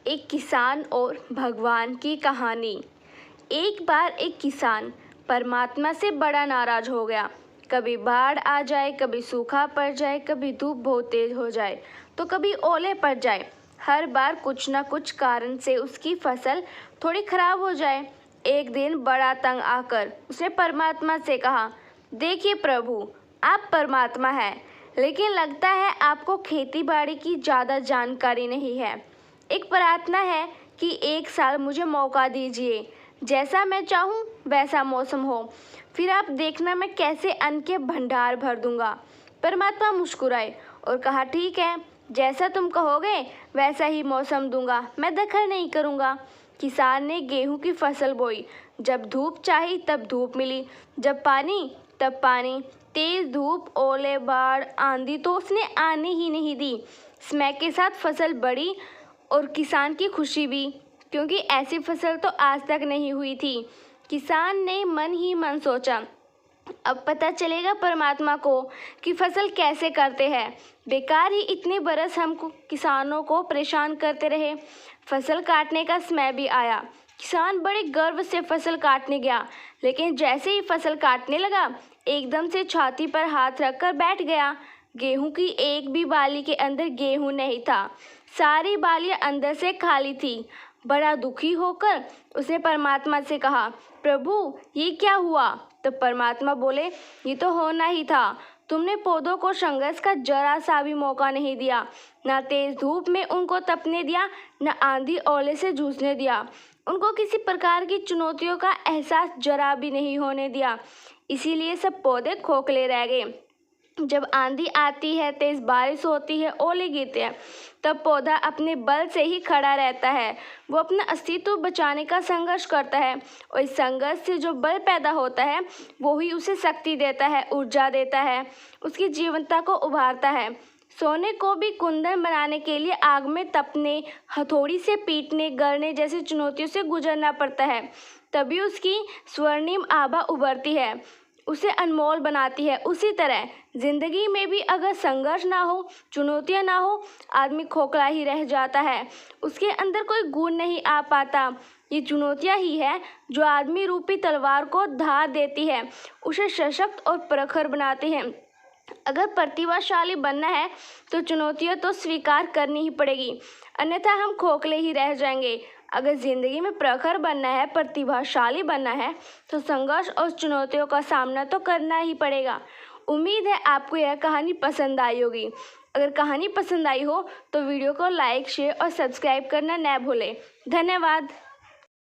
एक किसान और भगवान की कहानी। एक बार एक किसान परमात्मा से बड़ा नाराज हो गया। कभी बाढ़ आ जाए, कभी सूखा पड़ जाए, कभी धूप बहुत तेज हो जाए, तो कभी ओले पड़ जाए। हर बार कुछ ना कुछ कारण से उसकी फसल थोड़ी खराब हो जाए। एक दिन बड़ा तंग आकर उसने परमात्मा से कहा, देखिए प्रभु, आप परमात्मा हैं, लेकिन लगता है आपको खेती बाड़ी की ज़्यादा जानकारी नहीं है। एक प्रार्थना है कि एक साल मुझे मौका दीजिए, जैसा मैं चाहूँ वैसा मौसम हो, फिर आप देखना मैं कैसे अन्न के भंडार भर दूंगा। परमात्मा मुस्कुराए और कहा, ठीक है, जैसा तुम कहोगे वैसा ही मौसम दूंगा, मैं दखल नहीं करूंगा। किसान ने गेहूं की फसल बोई। जब धूप चाही तब धूप मिली, जब पानी तब पानी। तेज धूप, ओले, बाढ़, आंधी तो उसने आने ही नहीं दी। समय के साथ फसल बढ़ी और किसान की खुशी भी, क्योंकि ऐसी फसल तो आज तक नहीं हुई थी। किसान ने मन ही मन सोचा, अब पता चलेगा परमात्मा को कि फसल कैसे करते हैं। बेकार ही इतने बरस हम किसानों को परेशान करते रहे। फसल काटने का समय भी आया। किसान बड़े गर्व से फसल काटने गया, लेकिन जैसे ही फसल काटने लगा, एकदम से छाती पर हाथ रखकर बैठ गया। गेहूं की एक भी बाली के अंदर गेहूं नहीं था। सारी बालियां अंदर से खाली थी। बड़ा दुखी होकर उसने परमात्मा से कहा, प्रभु, ये क्या हुआ? तो परमात्मा बोले, ये तो होना ही था। तुमने पौधों को संघर्ष का जरा सा भी मौका नहीं दिया। न तेज धूप में उनको तपने दिया, न आंधी ओले से जूझने दिया। उनको किसी प्रकार की चुनौतियों का एहसास जरा भी नहीं होने दिया। इसीलिए सब पौधे खोखले रह गए। जब आंधी आती है, तेज बारिश होती है, ओले गिरते हैं, तब पौधा अपने बल से ही खड़ा रहता है। वो अपना अस्तित्व बचाने का संघर्ष करता है, और इस संघर्ष से जो बल पैदा होता है वो ही उसे शक्ति देता है, ऊर्जा देता है, उसकी जीवंतता को उभारता है। सोने को भी कुंदन बनाने के लिए आग में तपने, हथौड़ी से पीटने, गलने जैसी चुनौतियों से गुजरना पड़ता है, तभी उसकी स्वर्णिम आभा उभरती है, उसे अनमोल बनाती है। उसी तरह जिंदगी में भी अगर संघर्ष ना हो, चुनौतियां ना हो, आदमी खोखला ही रह जाता है, उसके अंदर कोई गुण नहीं आ पाता। ये चुनौतियां ही है जो आदमी रूपी तलवार को धार देती है, उसे सशक्त और प्रखर बनाती है। अगर प्रतिभाशाली बनना है तो चुनौतियां तो स्वीकार करनी ही पड़ेगी, अन्यथा हम खोखले ही रह जाएंगे। अगर ज़िंदगी में प्रखर बनना है, प्रतिभाशाली बनना है, तो संघर्ष और चुनौतियों का सामना तो करना ही पड़ेगा। उम्मीद है आपको यह कहानी पसंद आई होगी। अगर कहानी पसंद आई हो तो वीडियो को लाइक, शेयर और सब्सक्राइब करना न भूलें। धन्यवाद।